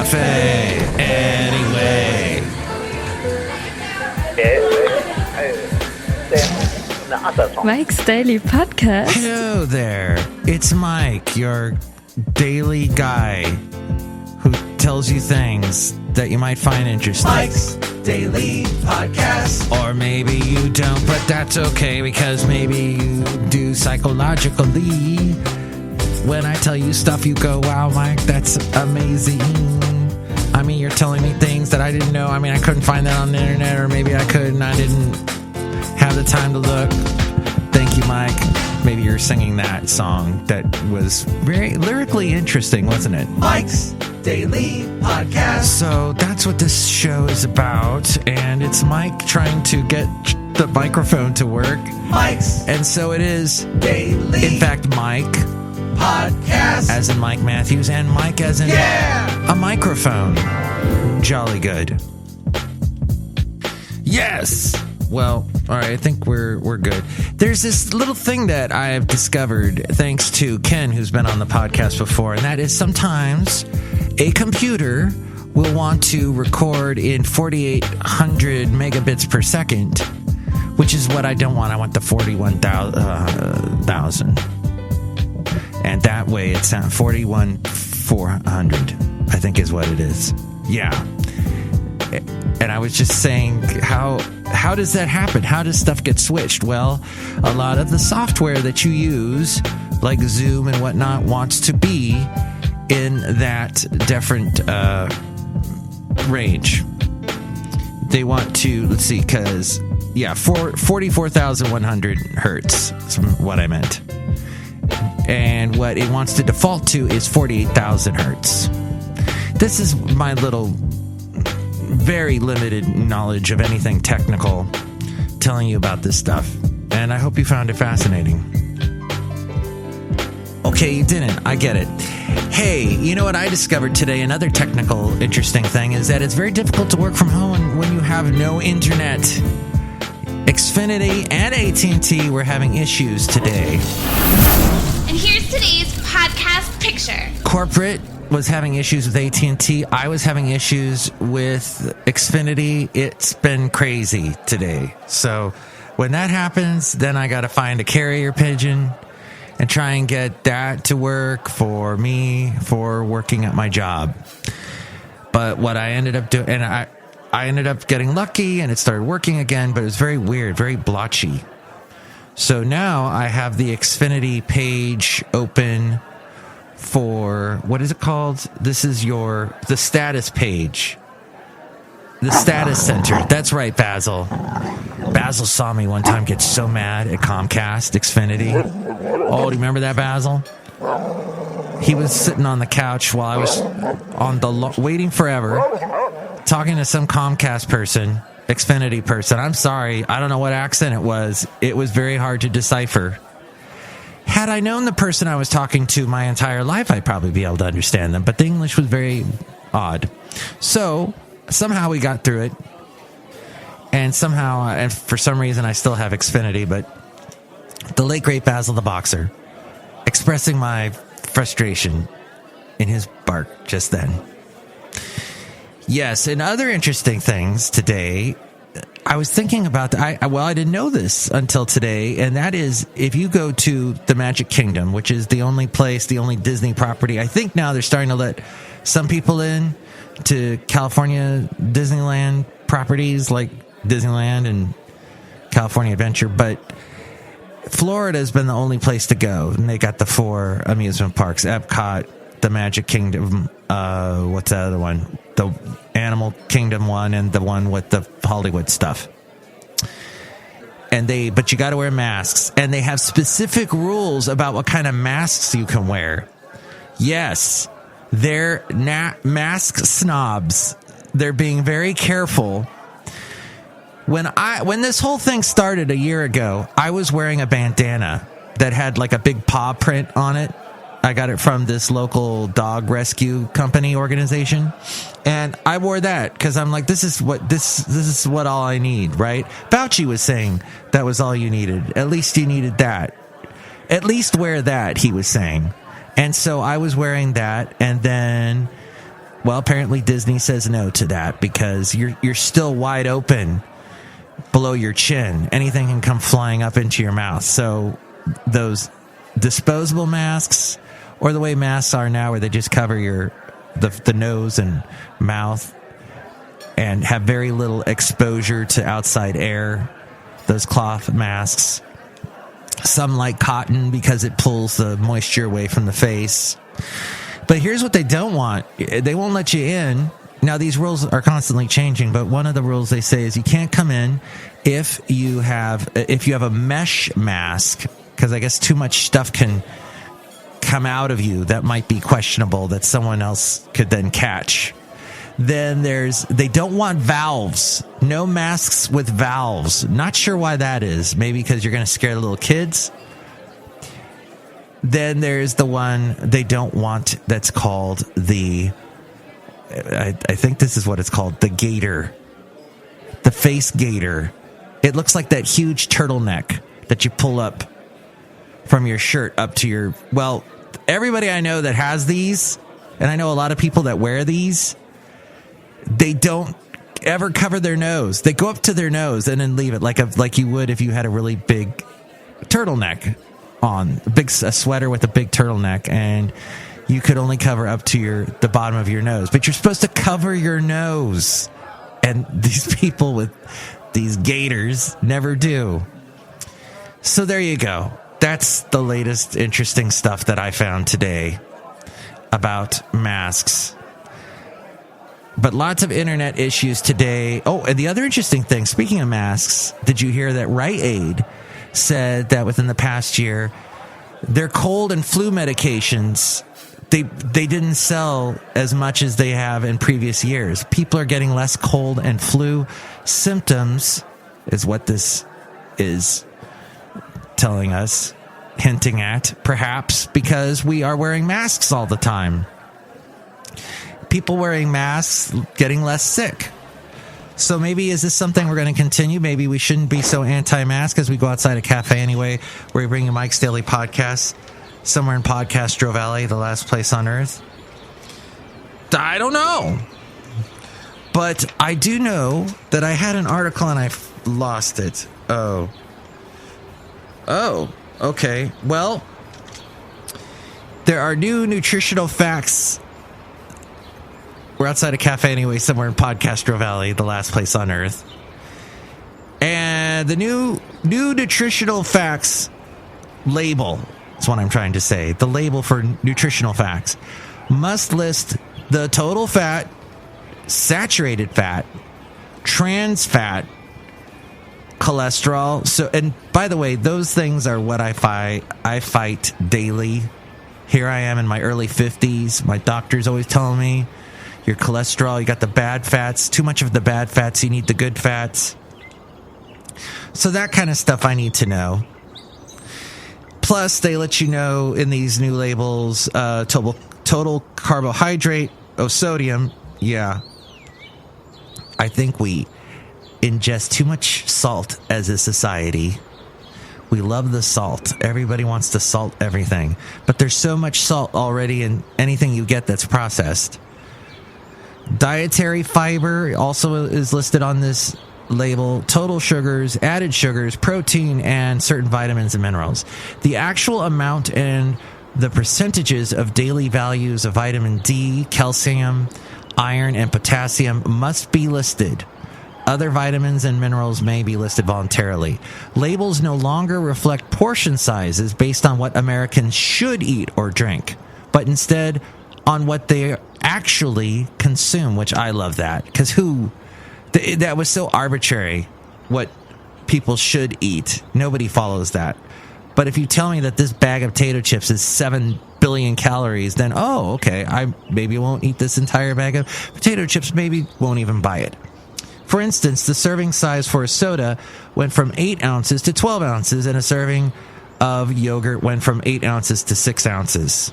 Cafe. Anyway. Mike's Daily Podcast. Hello there. It's Mike, your daily guy who tells you things that you might find interesting. Mike's Daily Podcast. Or maybe you don't, but that's okay because maybe you do psychologically. When I tell you stuff, you go, wow, Mike, that's amazing. I mean, you're telling me things that I didn't know. I mean, I couldn't find that on the internet, or maybe I could and I didn't have the time to look. Thank you, Mike. Maybe you're singing that song that was very lyrically interesting, wasn't it? Mike's Daily Podcast. So that's what this show is about, and it's Mike trying to get the microphone to work. Mike's And so it is, Daily in fact, Mike, Podcast. as in Mike Matthews, and Mike as in a microphone. Jolly good. Yes. Well, all right, I think we're good. There's this little thing that I've discovered thanks to Ken, who's been on the podcast before, and that is sometimes a computer will want to record in 4,800 megabits per second, which is what I don't want. I want the 41,000. And that way it's 41,400, I think is what it is. Yeah. And I was just saying, how does that happen? How does stuff get switched? Well, a lot of the software that you use, like Zoom and whatnot, wants to be in that different range. They want to, let's see, because, 44,100 hertz is what I meant. And what it wants to default to is 48,000 hertz. This is my little very limited knowledge of anything technical telling you about this stuff, and I hope you found it fascinating. Okay, you didn't. I get it. Hey, you know what I discovered today? Another technical interesting thing is that it's very difficult to work from home when you have no internet. Xfinity and AT&T were having issues today. And here's today's podcast picture. Corporate was having issues with AT&T. I was having issues with Xfinity. It's been crazy today. So when that happens, then I got to find a carrier pigeon and try and get that to work for me for working at my job. But what I ended up doing, and I ended up getting lucky and it started working again, but it was very weird, very blotchy. So now I have the Xfinity page open for, what is it called? This is the status page. The status center. That's right, Basil. Basil saw me one time get so mad at Comcast, Xfinity. Oh, do you remember that, Basil? He was sitting on the couch while I was waiting forever, talking to some Comcast person, Xfinity person. I'm sorry, I don't know what accent it was. It was very hard to decipher. Had I known the person I was talking to my entire life, I'd probably be able to understand them. But the English was very odd. So somehow we got through it. And somehow, and for some reason, I still have Xfinity. But the late, great Basil the Boxer, expressing my frustration in his bark just then. Yes, and other interesting things today. I was thinking about I didn't know this until today, and that is if you go to the Magic Kingdom, which is the only Disney property. I think now they're starting to let some people in to California Disneyland properties like Disneyland and California Adventure, but Florida has been the only place to go, and they got the 4 amusement parks: Epcot, the Magic Kingdom, what's that other one? The Animal Kingdom one, and the one with the Hollywood stuff. But you got to wear masks, and they have specific rules about what kind of masks you can wear. Yes, they're mask snobs. They're being very careful. When this whole thing started a year ago, I was wearing a bandana that had like a big paw print on it. I got it from this local dog rescue company organization, and I wore that because I'm like, this is what all I need, right? Fauci was saying that was all you needed. At least you needed that. At least wear that, he was saying. And so I was wearing that, and then Well, apparently Disney says no to that because you're still wide open below your chin. Anything can come flying up into your mouth. So those disposable masks, or the way masks are now where they just cover the nose and mouth and have very little exposure to outside air, those cloth masks. Some like cotton because it pulls the moisture away from the face. But here's what they don't want. They won't let you in. Now, these rules are constantly changing, but one of the rules they say is you can't come in if you have a mesh mask, because I guess too much stuff can come out of you that might be questionable that someone else could then catch. Then they don't want valves. No masks with valves. Not sure why that is. Maybe because you're going to scare the little kids. Then there's the one they don't want that's called I think this is what it's called, the gaiter. The face gaiter. It looks like that huge turtleneck that you pull up from your shirt up to your... Well, everybody I know that has these, and I know a lot of people that wear these, they don't ever cover their nose. They go up to their nose and then leave it like you would if you had a really big turtleneck on, a sweater with a big turtleneck, and you could only cover up to the bottom of your nose. But you're supposed to cover your nose. And these people with these gaiters never do. So there you go. That's the latest interesting stuff that I found today about masks. But lots of internet issues today. Oh, and the other interesting thing, speaking of masks, did you hear that Rite Aid said that within the past year, their cold and flu medications, they didn't sell as much as they have in previous years. People are getting less cold and flu symptoms, is what this is telling us, hinting at, perhaps because we are wearing masks all the time. People wearing masks getting less sick. So maybe is this something we're going to continue? Maybe we shouldn't be so anti-mask as we go outside a cafe anyway, where we bring you Mike's Daily Podcast, somewhere in Podcastro Valley, the last place on earth. I don't know. But I do know that I had an article and I lost it. Oh, okay. Well, there are new nutritional facts. We're outside a cafe anyway, somewhere in Podcastro Valley, the last place on earth. And the new nutritional facts label is what I'm trying to say. The label for nutritional facts must list the total fat, saturated fat, trans fat, cholesterol. So, and by the way, those things are what I fight daily. Here I am in my early 50s. My doctor's always telling me, your cholesterol, you got the bad fats, too much of the bad fats, you need the good fats. So that kind of stuff I need to know. Plus, they let you know in these new labels, total carbohydrate, sodium. Yeah. I think we ingest too much salt as a society. We love the salt. Everybody wants to salt everything. But there's so much salt already in anything you get that's processed. Dietary fiber also is listed on this label. Total sugars, added sugars, protein, and certain vitamins and minerals. The actual amount and the percentages of daily values of vitamin D, calcium, iron, and potassium must be listed. Other vitamins and minerals may be listed voluntarily. Labels no longer reflect portion sizes based on what Americans should eat or drink, but instead on what they actually consume, which I love that. Because that was so arbitrary, what people should eat. Nobody follows that. But if you tell me that this bag of potato chips is 7 billion calories, then, okay, I maybe won't eat this entire bag of potato chips, maybe won't even buy it. For instance, the serving size for a soda went from 8 ounces to 12 ounces, and a serving of yogurt went from 8 ounces to 6 ounces.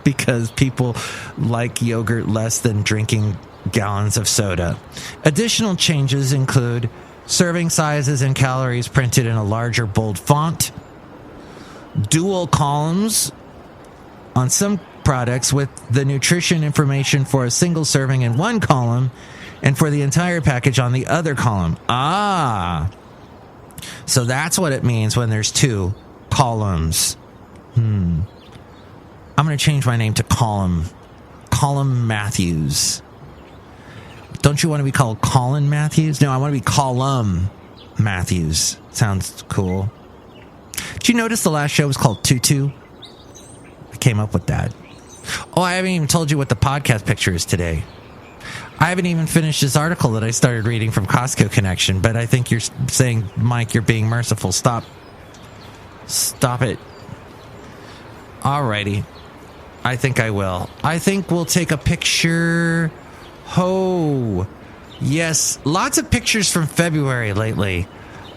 Because people like yogurt less than drinking gallons of soda. Additional changes include serving sizes and calories printed in a larger bold font, dual columns on some products with the nutrition information for a single serving in one column and for the entire package on the other column. So that's what it means when there's two columns. I'm going to change my name to Column Matthews. Don't you want to be called Colin Matthews? No, I want to be Column Matthews. Sounds cool. Did you notice the last show was called Tutu? I came up with that. Oh, I haven't even told you what the podcast picture is today. I haven't even finished this article that I started reading from Costco Connection, but I think you're saying, Mike, you're being merciful. Stop it. Alrighty. I think I will. I think we'll take a picture. Oh, yes. Lots of pictures from February lately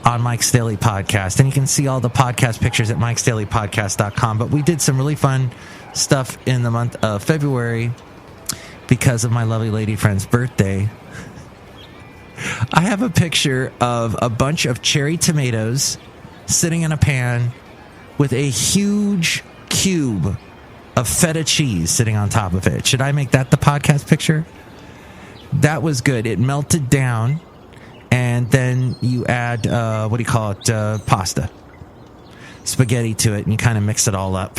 on Mike's Daily Podcast. And you can see all the podcast pictures at MikesDailyPodcast.com. But we did some really fun stuff in the month of February because of my lovely lady friend's birthday. I have a picture of a bunch of cherry tomatoes sitting in a pan with a huge cube of feta cheese sitting on top of it. Should I make that the podcast picture? That was good. It melted down, and then you add, pasta. Spaghetti to it, and you kind of mix it all up.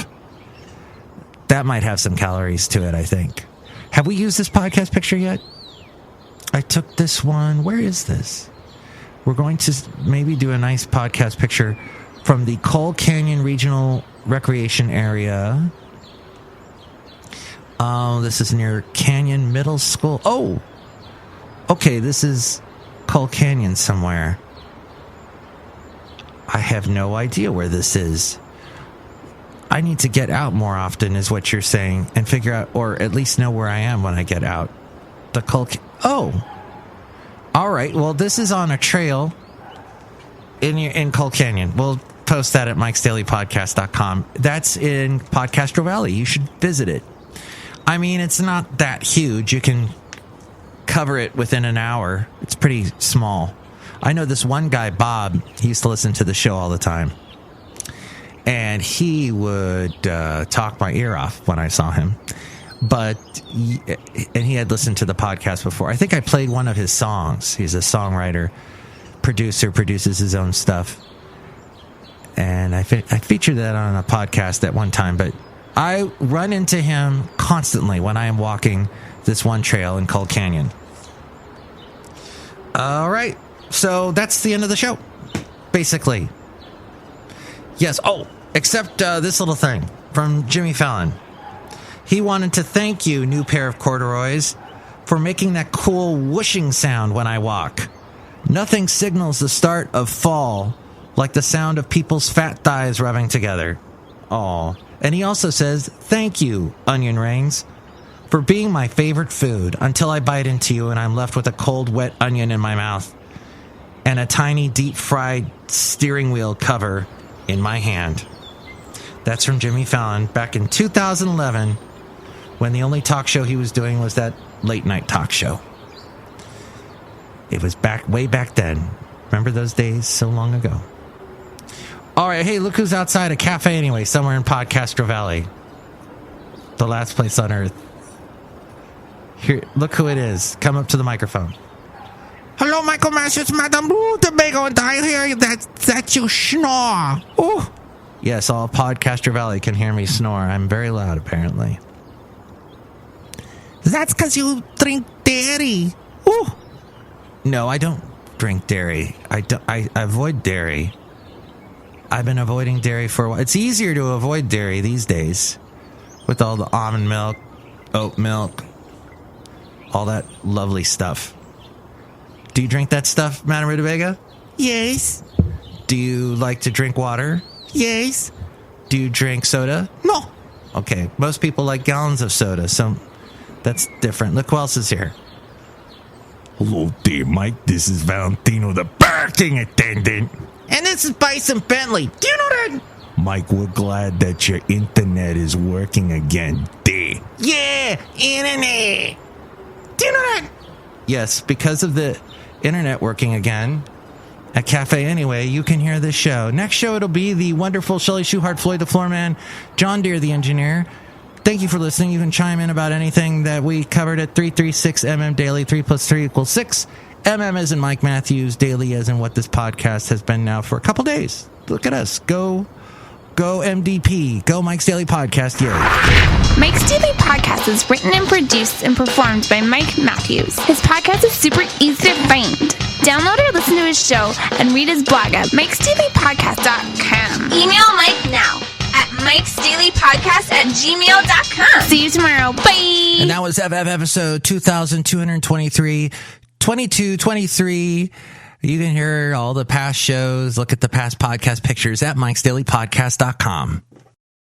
That might have some calories to it, I think. Have we used this podcast picture yet? I took this one. Where is this? We're going to maybe do a nice podcast picture from the Coal Canyon Regional Recreation Area. This is near Canyon Middle School. Oh, okay, this is Coal Canyon somewhere. I have no idea where this is. I need to get out more often, is what you're saying, and figure out, or at least know where I am when I get out. The Coal. Oh, all right. Well, this is on a trail in Coal Canyon. We'll post that at MikesDailyPodcast.com. That's in Podcastro Valley. You should visit it. I mean, it's not that huge. You can cover it within an hour. It's pretty small. I know this one guy, Bob, he used to listen to the show all the time. And he would talk my ear off when I saw him. And he had listened to the podcast before. I think I played one of his songs. He's a songwriter, producer, produces his own stuff. And I featured that on a podcast at one time. But I run into him constantly when I am walking this one trail in Coal Canyon. All right. So that's the end of the show, basically. Yes. Oh, except this little thing from Jimmy Fallon. He wanted to thank you, new pair of corduroys, for making that cool whooshing sound when I walk. Nothing signals the start of fall like the sound of people's fat thighs rubbing together. Aw. And he also says, thank you, onion rings, for being my favorite food until I bite into you and I'm left with a cold, wet onion in my mouth and a tiny, deep-fried steering wheel cover in my hand. That's from Jimmy Fallon back in 2011 when the only talk show he was doing was that late-night talk show. It was way back then. Remember those days so long ago? All right, hey, look who's outside a cafe anyway, somewhere in Podcastro Valley. The last place on earth. Here, look who it is. Come up to the microphone. Hello, Michael Masters, Madame Rootabega, and I hear that you snore. Oh, yes, all Podcastro Valley can hear me snore. I'm very loud, apparently. That's because you drink dairy. Oh, no, I don't drink dairy. I avoid dairy. I've been avoiding dairy for a while. It's easier to avoid dairy these days with all the almond milk, oat milk, all that lovely stuff. Do you drink that stuff, Madame Rootabega? Yes. Do you like to drink water? Yes. Do you drink soda? No. Okay, most people like gallons of soda, so that's different. Look who else is here. Hello there, Mike. This is Valentino, the parking attendant. And this is Bison Bentley. Do you know that? Mike, we're glad that your internet is working again, there. Yeah, internet. Do you know that? Yes, because of the internet working again at Cafe Anyway, you can hear this show. Next show, it'll be the wonderful Chely Shoehart, Floyd the Floorman, John Deere the engineer, thank you for listening. You can chime in about anything that we covered at 336MM Daily. 3 plus 3 equals 6. MM as in Mike Matthews, Daily as in what this podcast has been now for a couple days. Look at us. Go MDP. Go Mike's Daily Podcast. Yay. Mike's Daily Podcast is written and produced and performed by Mike Matthews. His podcast is super easy to find. Download or listen to his show and read his blog at MikesDailyPodcast.com. Email Mike now at MikesDailyPodcast@gmail.com. See you tomorrow. Bye. And that was episode 2223. You can hear all the past shows, look at the past podcast pictures at MikesDailyPodcast.com.